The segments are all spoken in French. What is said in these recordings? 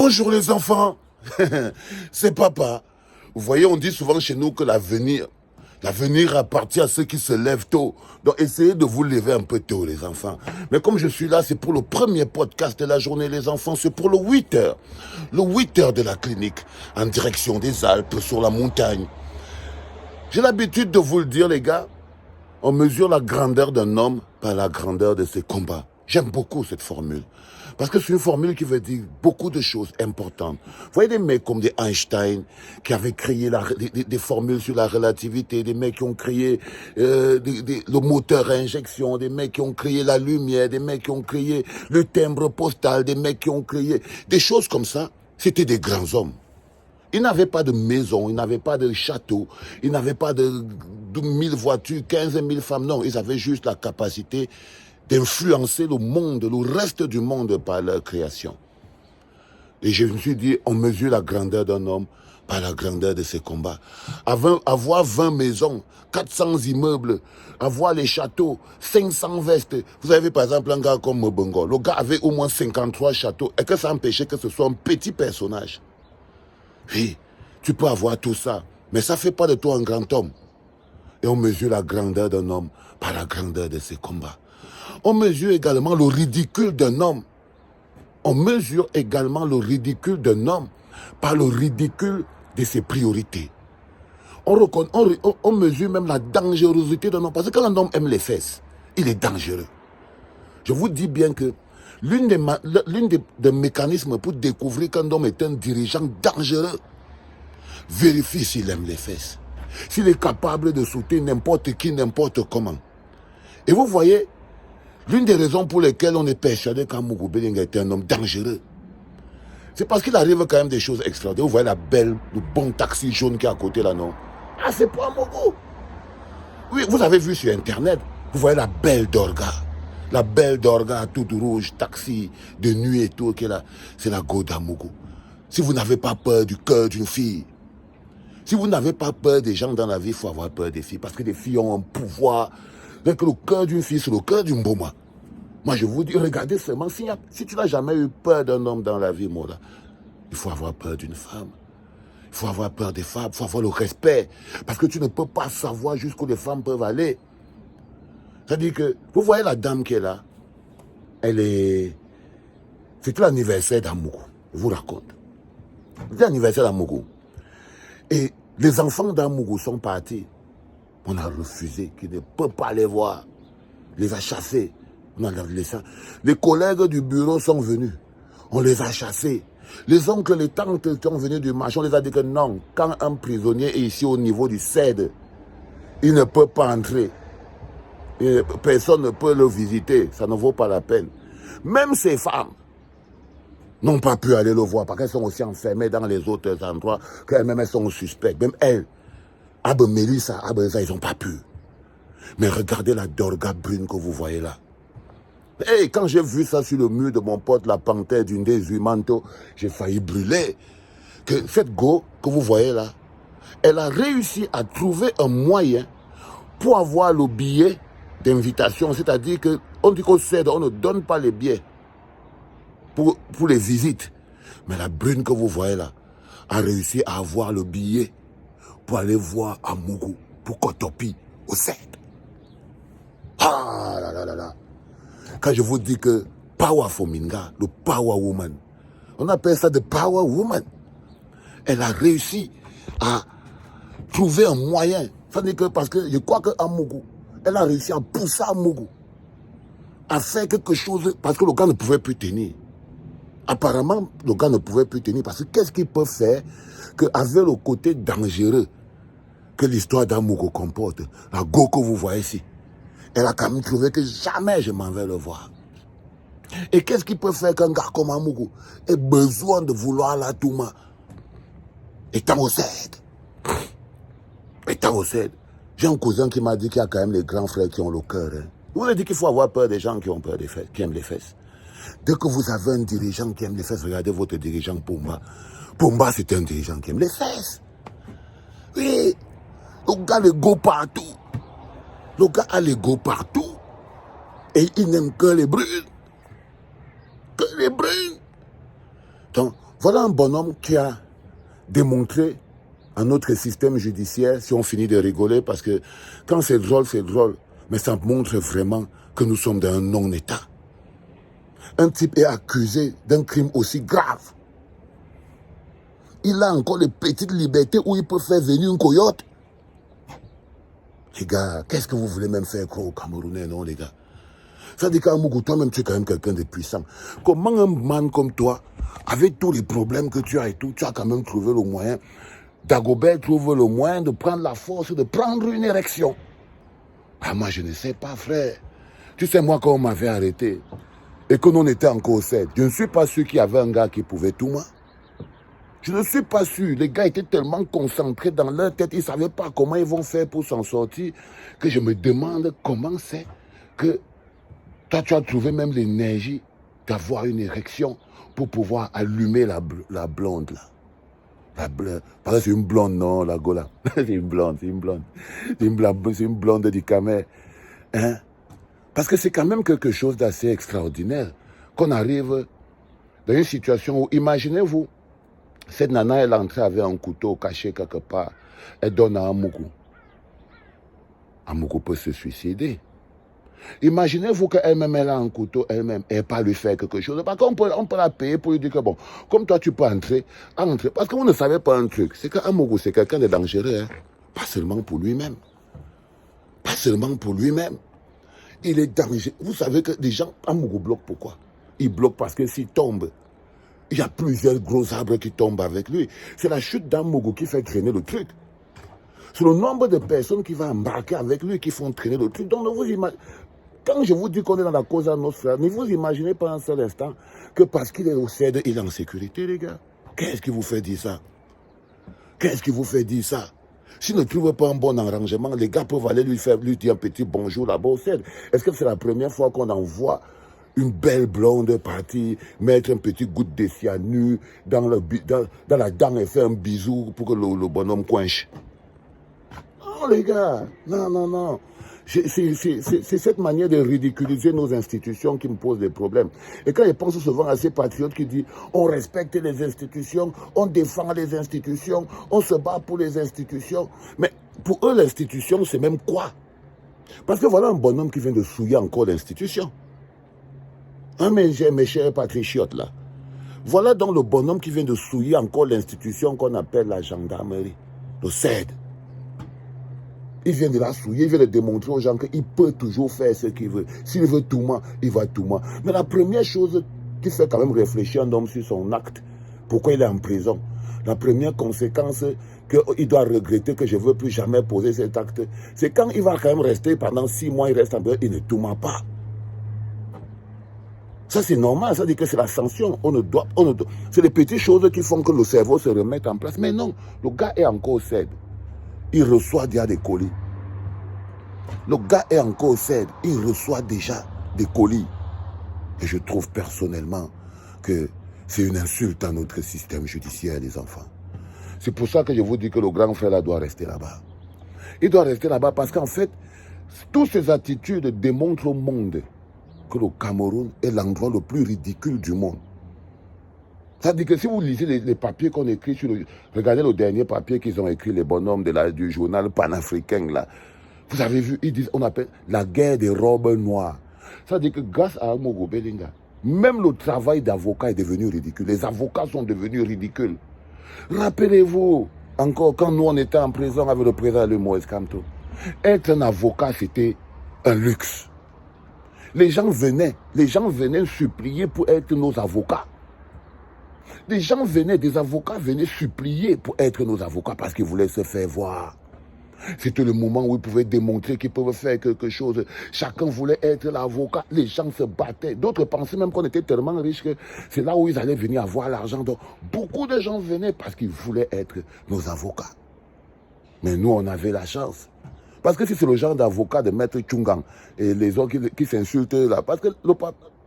Bonjour les enfants, c'est papa. Vous voyez, on dit souvent chez nous que l'avenir appartient à ceux qui se lèvent tôt. Donc essayez de vous lever un peu tôt les enfants. Mais comme je suis là, c'est pour le premier podcast de la journée les enfants, c'est pour le 8h. Le 8h de la clinique, en direction des Alpes, sur la montagne. J'ai l'habitude de vous le dire les gars, on mesure la grandeur d'un homme par la grandeur de ses combats. J'aime beaucoup cette formule. Parce que c'est une formule qui veut dire beaucoup de choses importantes. Vous voyez des mecs comme des Einstein qui avaient créé des formules sur la relativité, des mecs qui ont créé le moteur à injection, des mecs qui ont créé la lumière, des mecs qui ont créé le timbre postal, des mecs qui ont créé des choses comme ça. C'était des grands hommes. Ils n'avaient pas de maison, ils n'avaient pas de château, ils n'avaient pas de 1000 voitures, 15 000 femmes. Non, ils avaient juste la capacité d'influencer le monde, le reste du monde par leur création. Et je me suis dit, on mesure la grandeur d'un homme par la grandeur de ses combats. Avoir 20 maisons, 400 immeubles, avoir les châteaux, 500 vestes. Vous avez par exemple un gars comme Mobongo. Le gars avait au moins 53 châteaux et que ça empêchait que ce soit un petit personnage. Oui, tu peux avoir tout ça, mais ça ne fait pas de toi un grand homme. Et on mesure la grandeur d'un homme par la grandeur de ses combats. On mesure également le ridicule d'un homme. On mesure également le ridicule d'un homme par le ridicule de ses priorités. On mesure même la dangerosité d'un homme. Parce que quand un homme aime les fesses, il est dangereux. Je vous dis bien que l'une des mécanismes pour découvrir qu'un homme est un dirigeant dangereux, vérifie s'il aime les fesses. S'il est capable de soutenir n'importe qui, n'importe comment. Et vous voyez, l'une des raisons pour lesquelles on est persuadé qu'Amougou Belenga était un homme dangereux, c'est parce qu'il arrive quand même des choses extraordinaires. Vous voyez le bon taxi jaune qui est à côté là, non? Ah, c'est pas Amougou. Oui, vous avez vu sur Internet, vous voyez la belle Dorga. La belle Dorga, toute rouge, taxi, de nuit et tout, qui est là. C'est la go d'Amougou. Si vous n'avez pas peur du cœur d'une fille, si vous n'avez pas peur des gens dans la vie, il faut avoir peur des filles. Parce que les filles ont un pouvoir. Avec le cœur d'une fille, c'est le cœur d'une boma. Moi, je vous dis, regardez seulement, si tu n'as jamais eu peur d'un homme dans la vie, moi, là, il faut avoir peur d'une femme. Il faut avoir peur des femmes, il faut avoir le respect. Parce que tu ne peux pas savoir jusqu'où les femmes peuvent aller. C'est-à-dire que, vous voyez la dame qui est là, c'était l'anniversaire d'Amougou. Je vous raconte. C'était l'anniversaire d'Amougou. Et les enfants d'Amougou sont partis. On a refusé, qu'ils ne peuvent pas les voir. On les a chassés. On a laissé. Les collègues du bureau sont venus. On les a chassés. Les oncles, les tantes qui sont venus du marché, on les a dit que non, quand un prisonnier est ici au niveau du CED, il ne peut pas entrer. Et personne ne peut le visiter. Ça ne vaut pas la peine. Même ces femmes n'ont pas pu aller le voir parce qu'elles sont aussi enfermées dans les autres endroits, qu'elles-mêmes elles sont suspectes. Même elles, Abbe Mélissa, Abbe Eza, ils n'ont pas pu. Mais regardez la Dorga brune que vous voyez là. Et quand j'ai vu ça sur le mur de mon pote, la panthère d'une des Humanto, j'ai failli brûler. Que cette go que vous voyez là, elle a réussi à trouver un moyen pour avoir le billet d'invitation. C'est-à-dire qu'on dit qu'on cède, on ne donne pas les billets pour les visites. Mais la brune que vous voyez là a réussi à avoir le billet pour aller voir Amougou, pour Kotopi, au CED. Ah là là là là. Quand je vous dis que Power Fominga, le Power Woman, on appelle ça de Power Woman. Elle a réussi à trouver un moyen. C'est-à-dire que parce que je crois que Amougou, elle a réussi à pousser Amougou à faire quelque chose parce que le gars ne pouvait plus tenir. Apparemment, le gars ne pouvait plus tenir parce que qu'est-ce qu'il peut faire qu'avec le côté dangereux que l'histoire d'Amougou comporte, la go que vous voyez ici, elle a quand même trouvé que jamais je m'en vais le voir. Et qu'est-ce qui peut faire qu'un gars comme Amougou ait besoin de vouloir la Touma étant au CED? Étant au CED. J'ai un cousin qui m'a dit qu'il y a quand même les grands frères qui ont le cœur. Hein. Vous avez dit qu'il faut avoir peur des gens qui ont peur des fesses, qui aiment les fesses. Dès que vous avez un dirigeant qui aime les fesses, regardez votre dirigeant Pumba. Pumba, c'est un dirigeant qui aime les fesses. Oui, le gars les go partout. Le gars a les go partout. Et il n'aime que les brunes. Que les brunes. Donc, Voilà un bonhomme qui a démontré à notre système judiciaire, si on finit de rigoler, parce que quand c'est drôle, mais ça montre vraiment que nous sommes dans un non-État. Un type est accusé d'un crime aussi grave. Il a encore les petites libertés où il peut faire venir une coyote. Les gars, qu'est-ce que vous voulez même faire quoi au Camerounais, non, les gars? Ça dit qu'à Mougou, toi-même, tu es quand même quelqu'un de puissant. Comment un man comme toi, avec tous les problèmes que tu as et tout, tu as quand même trouvé le moyen, Dagobert trouve le moyen de prendre la force, de prendre une érection. Ah, moi, je ne sais pas, frère. Tu sais, moi, quand on m'avait arrêté, et que nous on était encore au 7, je ne suis pas sûr qu'il y avait un gars qui pouvait tout, moi. Je ne suis pas sûr. Les gars étaient tellement concentrés dans leur tête, ils ne savaient pas comment ils vont faire pour s'en sortir, que je me demande comment c'est que toi, tu as trouvé même l'énergie d'avoir une érection pour pouvoir allumer la blonde, là. Parce que c'est une blonde, non, la Gola. C'est une blonde. C'est une blonde du Camer. Hein? Parce que c'est quand même quelque chose d'assez extraordinaire qu'on arrive dans une situation où, imaginez-vous, cette nana, elle est entrée avec un couteau caché quelque part. Elle donne à Amougou. Amougou peut se suicider. Imaginez-vous qu'elle-même, elle a un couteau, elle-même, elle pas lui faire quelque chose. Parce qu'on peut la payer pour lui dire que bon, comme toi, tu peux entrer. Parce qu'on ne savait pas un truc. C'est qu'Amougou, c'est quelqu'un de dangereux. Hein? Pas seulement pour lui-même. Pas seulement pour lui-même. Il est dangereux. Vous savez que les gens, Amougou bloque pourquoi? Il bloque parce que s'il tombe, il y a plusieurs gros arbres qui tombent avec lui. C'est la chute d'Amougou qui fait traîner le truc. C'est le nombre de personnes qui vont embarquer avec lui qui font traîner le truc. Donc, vous imaginez, quand je vous dis qu'on est dans la cause à nos frères, ne vous imaginez pas un seul instant que parce qu'il est au CED, il est en sécurité, les gars. Qu'est-ce qui vous fait dire ça? Qu'est-ce qui vous fait dire ça? S'il ne trouve pas un bon arrangement, les gars peuvent aller lui dire un petit bonjour là-bas au CED. Est-ce que c'est la première fois qu'on envoie une belle blonde partie mettre un petit goutte de cyanure dans la dent et faire un bisou pour que le bonhomme coinche? Non, les gars, non. C'est cette manière de ridiculiser nos institutions qui me pose des problèmes. Et quand je pense souvent à ces patriotes qui disent on respecte les institutions, on défend les institutions, on se bat pour les institutions. Mais pour eux, l'institution, c'est même quoi? Parce que voilà un bonhomme qui vient de souiller encore l'institution. Hein, mes chers patriotes là. Voilà donc le bonhomme qui vient de souiller encore l'institution qu'on appelle la gendarmerie, le CED. Il vient de la souiller, il vient de démontrer aux gens qu'il peut toujours faire ce qu'il veut. S'il veut tout moi, il va tout moi. Mais la première chose qui fait quand même réfléchir un homme sur son acte, pourquoi il est en prison, la première conséquence qu'il doit regretter que je ne veux plus jamais poser cet acte, c'est quand il va quand même rester pendant 6 mois, il reste en prison, il ne tout m'a pas. Ça c'est normal, ça dit que c'est la sanction. C'est les petites choses qui font que le cerveau se remette en place. Mais non, le gars est encore au CED. Il reçoit déjà des colis. Le gars est encore au CED. Il reçoit déjà des colis. Et je trouve personnellement que c'est une insulte à notre système judiciaire, les enfants. C'est pour ça que je vous dis que le grand frère là doit rester là-bas. Il doit rester là-bas parce qu'en fait, toutes ces attitudes démontrent au monde que le Cameroun est l'endroit le plus ridicule du monde. Ça dit que si vous lisez les papiers qu'on écrit sur regardez le dernier papier qu'ils ont écrit, les bonhommes du journal panafricain, là. Vous avez vu, ils disent, on appelle la guerre des robes noires. Ça dit que grâce à Amougou Belinga, même le travail d'avocat est devenu ridicule. Les avocats sont devenus ridicules. Rappelez-vous, encore, quand nous on était en prison avec le président de Moïse Kamto, être un avocat, c'était un luxe. Les gens venaient supplier pour être nos avocats. Des avocats venaient supplier pour être nos avocats parce qu'ils voulaient se faire voir. C'était le moment où ils pouvaient démontrer qu'ils peuvent faire quelque chose. Chacun voulait être l'avocat. Les gens se battaient. D'autres pensaient même qu'on était tellement riches que c'est là où ils allaient venir avoir l'argent. Donc, beaucoup de gens venaient parce qu'ils voulaient être nos avocats. Mais nous, on avait la chance. Parce que si c'est le genre d'avocat de Maître Tchungang et les autres qui s'insultent là, parce que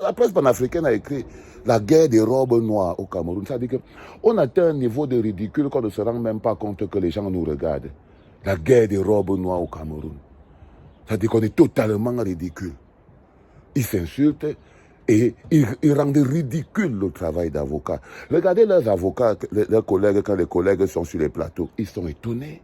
la presse panafricaine a écrit la guerre des robes noires au Cameroun. Ça veut dire qu'on atteint un niveau de ridicule qu'on ne se rend même pas compte que les gens nous regardent. La guerre des robes noires au Cameroun. Ça veut dire qu'on est totalement ridicule. Ils s'insultent Et ils rendent ridicule le travail d'avocat. Regardez leurs avocats, leurs collègues, quand les collègues sont sur les plateaux, ils sont étonnés.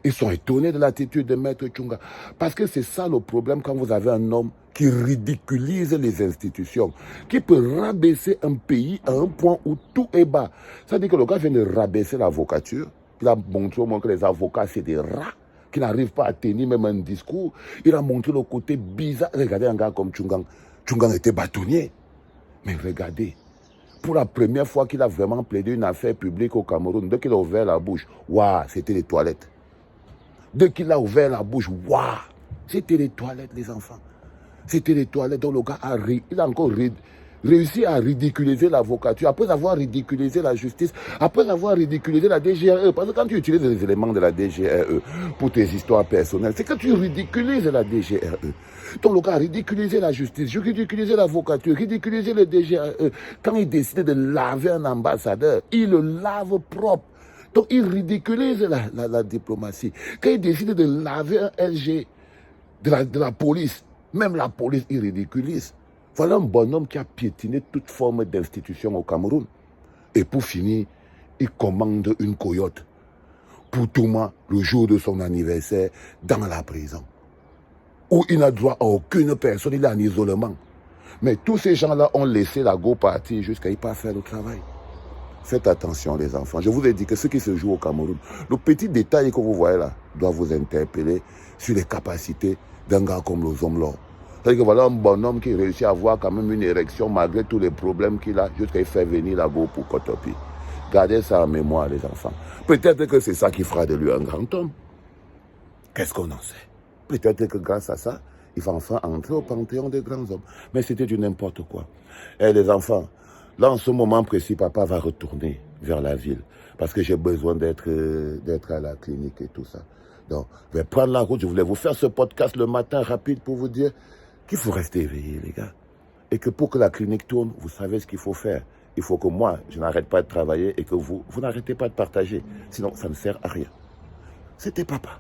Ils sont étonnés de l'attitude de Maître Tchunga. Parce que c'est ça le problème quand vous avez un homme qui ridiculise les institutions, qui peut rabaisser un pays à un point où tout est bas. Ça veut dire que le gars vient de rabaisser l'avocature. Il a montré au monde que les avocats, c'est des rats qui n'arrivent pas à tenir même un discours. Il a montré le côté bizarre. Regardez un gars comme Tchungang. Tchungang était bâtonnier. Mais regardez, pour la première fois qu'il a vraiment plaidé une affaire publique au Cameroun, dès qu'il a ouvert la bouche, waouh, c'était les toilettes. Dès qu'il a ouvert la bouche, waouh, c'était les toilettes, les enfants. C'était les toilettes dont le gars a ri. Il a encore réussi à ridiculiser l'avocature, après avoir ridiculisé la justice, après avoir ridiculisé la DGRE. Parce que quand tu utilises les éléments de la DGRE pour tes histoires personnelles, c'est que tu ridiculises la DGRE. Donc le gars a ridiculisé la justice, ridiculisé l'avocature, ridiculisé le DGRE. Quand il décide de laver un ambassadeur, il le lave propre. Donc il ridiculise la diplomatie. Quand il décide de laver un LG de la police, même la police, il ridiculise. Voilà un bonhomme qui a piétiné toute forme d'institution au Cameroun. Et pour finir, il commande une coyote pour Touma le jour de son anniversaire dans la prison. Où il n'a droit à aucune personne, il est en isolement. Mais tous ces gens-là ont laissé la go partir jusqu'à y pas faire le travail. Faites attention les enfants. Je vous ai dit que ce qui se joue au Cameroun, le petit détail que vous voyez là, doit vous interpeller sur les capacités d'un gars comme le Zomlor. C'est-à-dire que voilà un bonhomme qui réussit à avoir quand même une érection malgré tous les problèmes qu'il a jusqu'à faire venir la go pour Kotopi. Gardez ça en mémoire les enfants. Peut-être que c'est ça qui fera de lui un grand homme. Qu'est-ce qu'on en sait? Peut-être que grâce à ça, il va enfin entrer au panthéon des grands hommes. Mais c'était du n'importe quoi. Et les enfants, là, en ce moment précis, papa va retourner vers la ville parce que j'ai besoin d'être à la clinique et tout ça. Donc, je vais prendre la route. Je voulais vous faire ce podcast le matin rapide pour vous dire qu'il faut rester éveillé, les gars. Et que pour que la clinique tourne, vous savez ce qu'il faut faire. Il faut que moi, je n'arrête pas de travailler et que vous n'arrêtez pas de partager. Sinon, ça ne sert à rien. C'était papa.